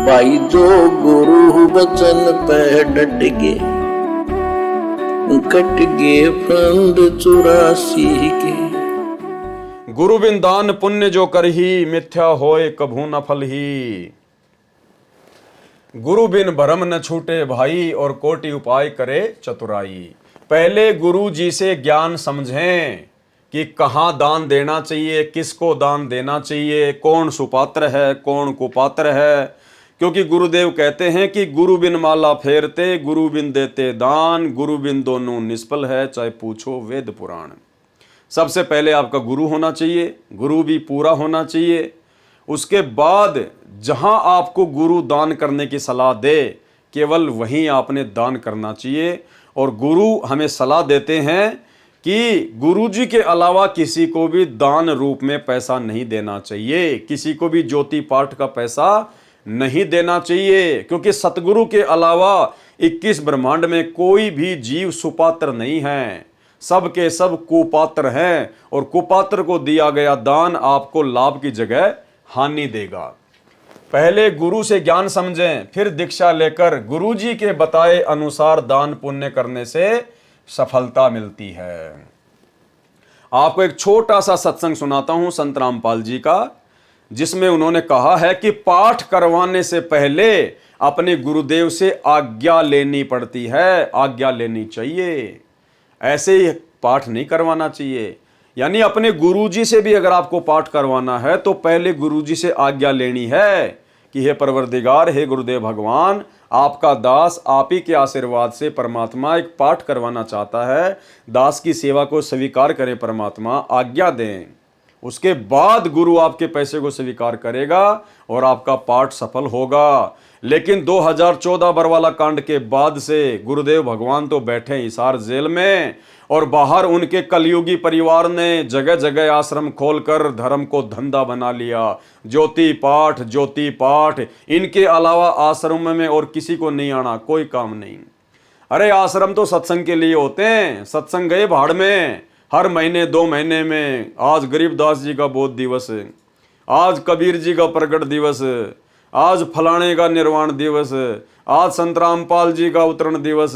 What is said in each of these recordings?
भाई जो गुरु वचन पे डट गे, कट गे फंद 84 के। गुरु बिन दान पुण्य जो करही, मिथ्या होए कभू न फल ही। गुरु बिन भरम न छूटे भाई, और कोटि उपाय करे चतुराई। पहले गुरु जी से ज्ञान समझें कि कहाँ दान देना चाहिए, किसको दान देना चाहिए, कौन सुपात्र है, कौन कुपात्र है। क्योंकि गुरुदेव कहते हैं कि गुरु बिन माला फेरते, गुरु बिन देते दान, गुरु बिन दोनों निष्फल है, चाहे पूछो वेद पुराण। सबसे पहले आपका गुरु होना चाहिए, गुरु भी पूरा होना चाहिए। उसके बाद जहां आपको गुरु दान करने की सलाह दे, केवल वहीं आपने दान करना चाहिए। और गुरु हमें सलाह देते हैं कि गुरु जी के अलावा किसी को भी दान रूप में पैसा नहीं देना चाहिए, किसी को भी ज्योति पाठ का पैसा नहीं देना चाहिए। क्योंकि सतगुरु के अलावा 21 ब्रह्मांड में कोई भी जीव सुपात्र नहीं है, सब के सब कुपात्र हैं। और कुपात्र को दिया गया दान आपको लाभ की जगह हानि देगा। पहले गुरु से ज्ञान समझें, फिर दीक्षा लेकर गुरु जी के बताए अनुसार दान पुण्य करने से सफलता मिलती है। आपको एक छोटा सा सत्संग सुनाता हूं संत रामपाल जी का, जिसमें उन्होंने कहा है कि पाठ करवाने से पहले अपने गुरुदेव से आज्ञा लेनी पड़ती है, आज्ञा लेनी चाहिए। ऐसे ही पाठ नहीं करवाना चाहिए। यानी अपने गुरुजी से भी अगर आपको पाठ करवाना है तो पहले गुरुजी से आज्ञा लेनी है कि हे परवरदिगार, हे गुरुदेव भगवान, आपका दास आप ही के आशीर्वाद से परमात्मा एक पाठ करवाना चाहता है, दास की सेवा को स्वीकार करें परमात्मा, आज्ञा दें। उसके बाद गुरु आपके पैसे को स्वीकार करेगा और आपका पाठ सफल होगा। लेकिन 2014 बरवाला कांड के बाद से गुरुदेव भगवान तो बैठे हिसार जेल में, और बाहर उनके कलयुगी परिवार ने जगह जगह आश्रम खोलकर धर्म को धंधा बना लिया। ज्योति पाठ, इनके अलावा आश्रम में और किसी को नहीं आना, कोई काम नहीं। अरे आश्रम तो सत्संग के लिए होते हैं, सत्संग गए भाड़ में। हर महीने 2 महीने में आज गरीबदास जी का बोध दिवस, आज कबीर जी का प्रकट दिवस, आज फलाने का निर्वाण दिवस, आज संत रामपाल जी का अवतरण दिवस।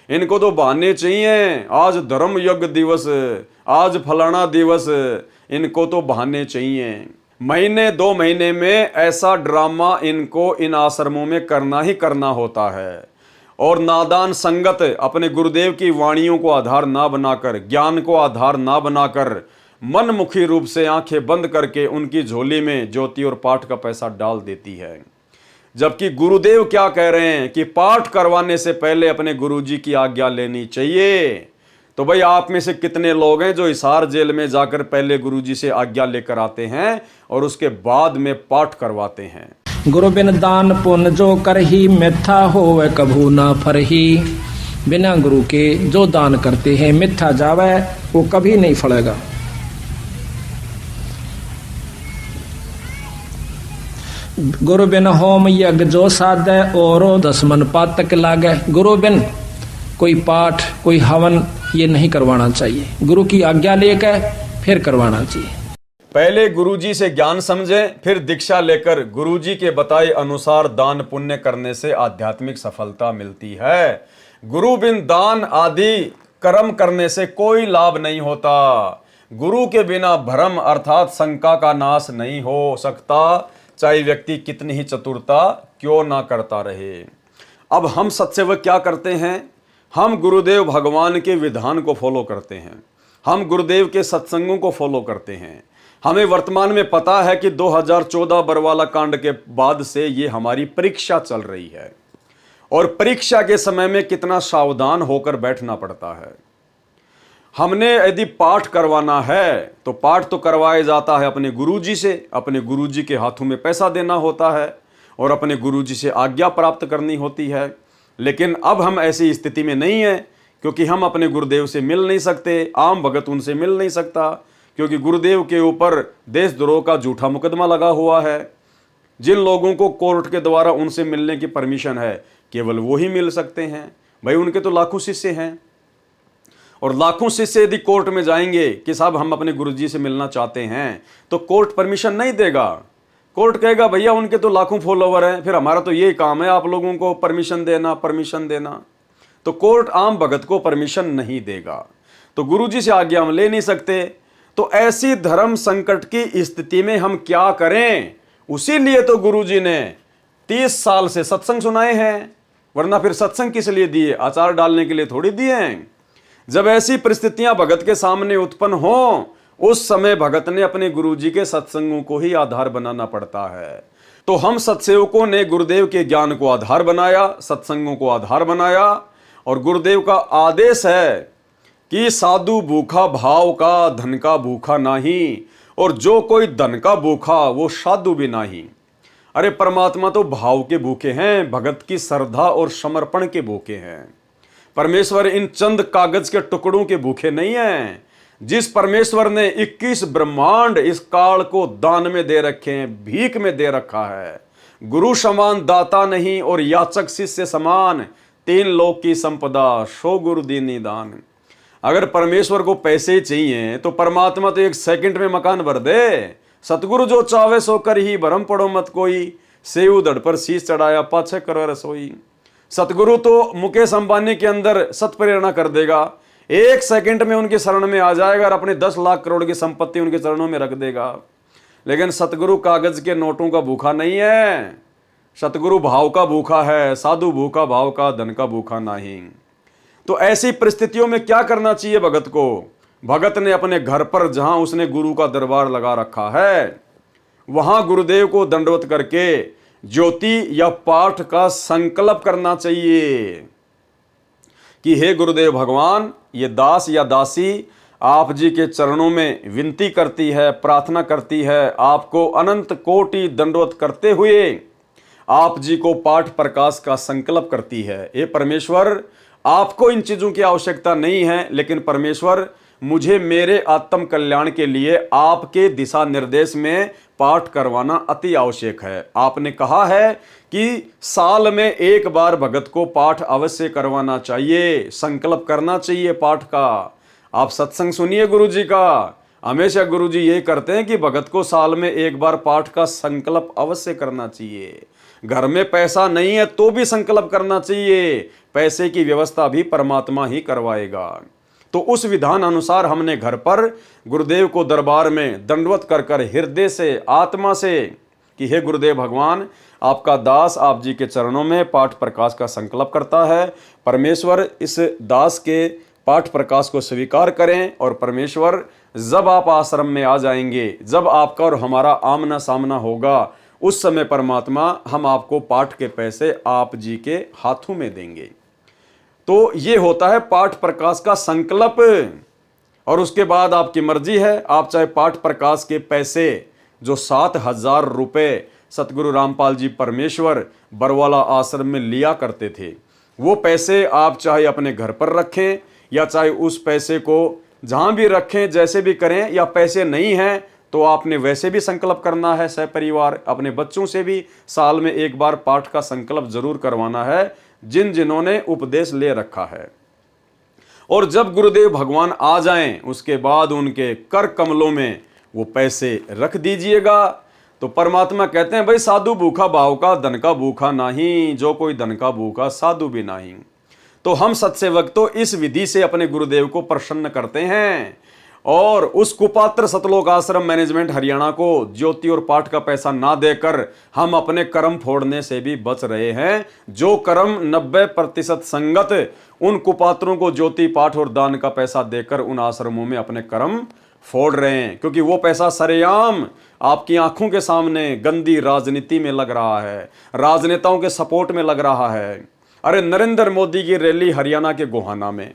इनको तो बहाने चाहिए। आज धर्म यज्ञ दिवस, आज फलाना दिवस, इनको तो बहाने चाहिए। महीने 2 महीने में ऐसा ड्रामा इनको इन आश्रमों में करना ही करना होता है। और नादान संगत अपने गुरुदेव की वाणियों को आधार ना बनाकर, ज्ञान को आधार ना बनाकर, मनमुखी रूप से आंखें बंद करके उनकी झोली में ज्योति और पाठ का पैसा डाल देती है। जबकि गुरुदेव क्या कह रहे हैं कि पाठ करवाने से पहले अपने गुरुजी की आज्ञा लेनी चाहिए। तो भाई आप में से कितने लोग हैं जो हिसार जेल में जाकर पहले गुरुजी से आज्ञा लेकर आते हैं और उसके बाद में पाठ करवाते हैं। गुरु बिन दान पुण्य जो करही, मिथ्या होवे कभू ना फरही। बिना गुरु के जो दान करते हैं मिथ्या जावे, वो कभी नहीं फलेगा। गुरु बिन होम यज्ञ जो साधे, और 10 मन पातक लागे। गुरु बिन कोई पाठ, कोई हवन ये नहीं करवाना चाहिए, गुरु की आज्ञा लेकर फिर करवाना चाहिए। पहले गुरुजी से ज्ञान समझें, फिर दीक्षा लेकर गुरुजी के बताए अनुसार दान पुण्य करने से आध्यात्मिक सफलता मिलती है। गुरु बिन दान आदि कर्म करने से कोई लाभ नहीं होता। गुरु के बिना भ्रम अर्थात शंका का नाश नहीं हो सकता, चाहे व्यक्ति कितनी ही चतुरता क्यों ना करता रहे। अब हम सत्सेवक क्या करते हैं? हम गुरुदेव भगवान के विधान को फॉलो करते हैं, हम गुरुदेव के सत्संगों को फॉलो करते हैं। हमें वर्तमान में पता है कि 2014 बरवाला कांड के बाद से ये हमारी परीक्षा चल रही है, और परीक्षा के समय में कितना सावधान होकर बैठना पड़ता है। हमने यदि पाठ करवाना है तो पाठ तो करवाया जाता है अपने गुरुजी से, अपने गुरुजी के हाथों में पैसा देना होता है और अपने गुरुजी से आज्ञा प्राप्त करनी होती है। लेकिन अब हम ऐसी स्थिति में नहीं है, क्योंकि हम अपने गुरुदेव से मिल नहीं सकते, आम भगत उनसे मिल नहीं सकता, क्योंकि गुरुदेव के ऊपर देशद्रोह का झूठा मुकदमा लगा हुआ है। जिन लोगों को कोर्ट के द्वारा उनसे मिलने की परमिशन है, केवल वो ही मिल सकते हैं। भाई उनके तो लाखों शिष्य हैं, और लाखों शिष्य यदि कोर्ट में जाएंगे कि साहब हम अपने गुरुजी से मिलना चाहते हैं, तो कोर्ट परमिशन नहीं देगा। कोर्ट कहेगा भैया उनके तो लाखों फॉलोवर हैं, फिर हमारा तो यही काम है आप लोगों को परमिशन देना। तो कोर्ट आम भगत को परमिशन नहीं देगा, तो गुरुजी से आज्ञा हम ले नहीं सकते। तो ऐसी धर्म संकट की स्थिति में हम क्या करें? उसी लिए तो गुरुजी ने 30 साल से सत्संग सुनाए हैं, वरना फिर सत्संग किस लिए दिए? अचार डालने के लिए थोड़ी दिए हैं। जब ऐसी परिस्थितियां भगत के सामने उत्पन्न हो, उस समय भगत ने अपने गुरुजी के सत्संगों को ही आधार बनाना पड़ता है। तो हम सत्सेवकों ने गुरुदेव के ज्ञान को आधार बनाया, सत्संगों को आधार बनाया, और गुरुदेव का आदेश है कि साधु भूखा भाव का, धन का भूखा नहीं, और जो कोई धन का भूखा वो साधु भी नहीं। अरे परमात्मा तो भाव के भूखे हैं, भगत की श्रद्धा और समर्पण के भूखे हैं। परमेश्वर इन चंद कागज के टुकड़ों के भूखे नहीं हैं। जिस परमेश्वर ने 21 ब्रह्मांड इस काल को दान में दे रखे हैं, भीख में दे रखा है, गुरु समान दाता नहीं और याचक शिष्य समान, 3 लोक की संपदा सो गुरु दीनी दान। अगर परमेश्वर को पैसे चाहिए तो परमात्मा तो 1 सेकंड में मकान भर दे। सतगुरु जो चावे सो कर ही, भरम पड़ो मत कोई, सेव धड़ पर शीश चढ़ाया पाछे करो रसोई। सतगुरु तो मुकेश अंबानी के अंदर सत प्रेरणा कर देगा, 1 सेकंड में उनके शरण में आ जाएगा और अपने 10 लाख करोड़ की संपत्ति उनके चरणों में रख देगा। लेकिन सतगुरु कागज के नोटों का भूखा नहीं है, सतगुरु भाव का भूखा है। साधु भूखा भाव का, धन का भूखा नहीं। तो ऐसी परिस्थितियों में क्या करना चाहिए भगत को? भगत ने अपने घर पर जहां उसने गुरु का दरबार लगा रखा है, वहां गुरुदेव को दंडवत करके ज्योति या पाठ का संकल्प करना चाहिए कि हे गुरुदेव भगवान, ये दास या दासी आप जी के चरणों में विनती करती है, प्रार्थना करती है, आपको अनंत कोटि दंडवत करते हुए आप जी को पाठ प्रकाश का संकल्प करती है। हे परमेश्वर, आपको इन चीजों की आवश्यकता नहीं है, लेकिन परमेश्वर मुझे मेरे आत्म कल्याण के लिए आपके दिशा निर्देश में पाठ करवाना अति आवश्यक है। आपने कहा है कि साल में 1 बार भगत को पाठ अवश्य करवाना चाहिए, संकल्प करना चाहिए पाठ का। आप सत्संग सुनिए गुरुजी का, हमेशा गुरुजी ये करते हैं कि भगत को साल में 1 बार पाठ का संकल्प अवश्य करना चाहिए। घर में पैसा नहीं है तो भी संकल्प करना चाहिए, पैसे की व्यवस्था भी परमात्मा ही करवाएगा। तो उस विधान अनुसार हमने घर पर गुरुदेव को दरबार में दंडवत कर कर हृदय से, आत्मा से कि हे गुरुदेव भगवान, आपका दास आप जी के चरणों में पाठ प्रकाश का संकल्प करता है। परमेश्वर इस दास के पाठ प्रकाश को स्वीकार करें, और परमेश्वर जब आप आश्रम में आ जाएंगे, जब आपका और हमारा आमना सामना होगा, उस समय परमात्मा हम आपको पाठ के पैसे आप जी के हाथों में देंगे। तो ये होता है पाठ प्रकाश का संकल्प। और उसके बाद आपकी मर्जी है, आप चाहे पाठ प्रकाश के पैसे जो 7,000 रुपये सतगुरु रामपाल जी परमेश्वर बरवाला आश्रम में लिया करते थे, वो पैसे आप चाहे अपने घर पर रखें या चाहे उस पैसे को जहां भी रखें, जैसे भी करें, या पैसे नहीं हैं तो आपने वैसे भी संकल्प करना है सहपरिवार। अपने बच्चों से भी साल में 1 बार पाठ का संकल्प जरूर करवाना है, जिन्होंने उपदेश ले रखा है। और जब गुरुदेव भगवान आ जाएं, उसके बाद उनके कर कमलों में वो पैसे रख दीजिएगा। तो परमात्मा कहते हैं भाई, साधु भूखा भाव का, धन का भूखा नहीं, जो कोई धन का भूखा साधु भी नहीं। तो हम सत्सेवक तो इस विधि से अपने गुरुदेव को प्रसन्न करते हैं, और उस कुपात्र सतलोक आश्रम मैनेजमेंट हरियाणा को ज्योति और पाठ का पैसा ना देकर हम अपने कर्म फोड़ने से भी बच रहे हैं। जो कर्म 90% संगत उन कुपात्रों को ज्योति पाठ और दान का पैसा देकर उन आश्रमों में अपने कर्म फोड़ रहे हैं, क्योंकि वो पैसा सरेआम आपकी आंखों के सामने गंदी राजनीति में लग रहा है, राजनेताओं के सपोर्ट में लग रहा है। अरे नरेंद्र मोदी की रैली हरियाणा के गोहाना में,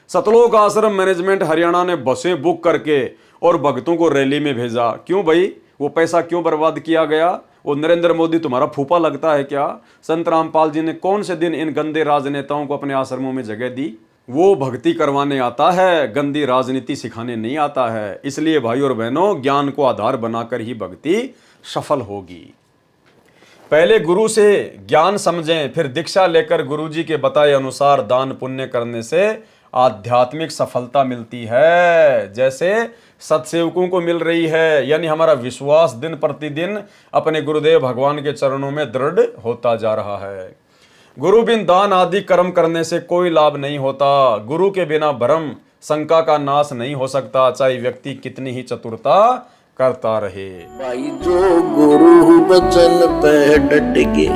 सतलोक आश्रम मैनेजमेंट हरियाणा ने बसें बुक करके और भक्तों को रैली में भेजा। क्यों भाई, वो पैसा क्यों बर्बाद किया गया? वो नरेंद्र मोदी तुम्हारा फूफा लगता है क्या? संत रामपाल जी ने कौन से दिन इन गंदे राजनेताओं को अपने आश्रमों में जगह दी? वो भक्ति करवाने आता है, गंदी राजनीति सिखाने नहीं आता है। इसलिए भाई और बहनों, ज्ञान को आधार बनाकर ही भक्ति सफल होगी। पहले गुरु से ज्ञान समझें, फिर दीक्षा लेकर गुरु जी के बताए अनुसार दान पुण्य करने से आध्यात्मिक सफलता मिलती है, जैसे सत्सेवकों को मिल रही है। यानी हमारा विश्वास दिन प्रतिदिन अपने गुरुदेव भगवान के चरणों में दृढ़ होता जा रहा है। गुरु बिन दान आदि कर्म करने से कोई लाभ नहीं होता। गुरु के बिना भ्रम शंका का नाश नहीं हो सकता, चाहे व्यक्ति कितनी ही चतुरता करता रहे। भाई जो गुरु बचन पे डट गे,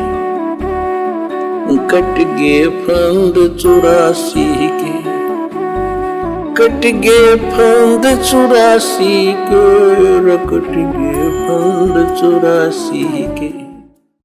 कट गे फंद 84 के, कट गे फंद 84 के, कट गे फंद 84 के।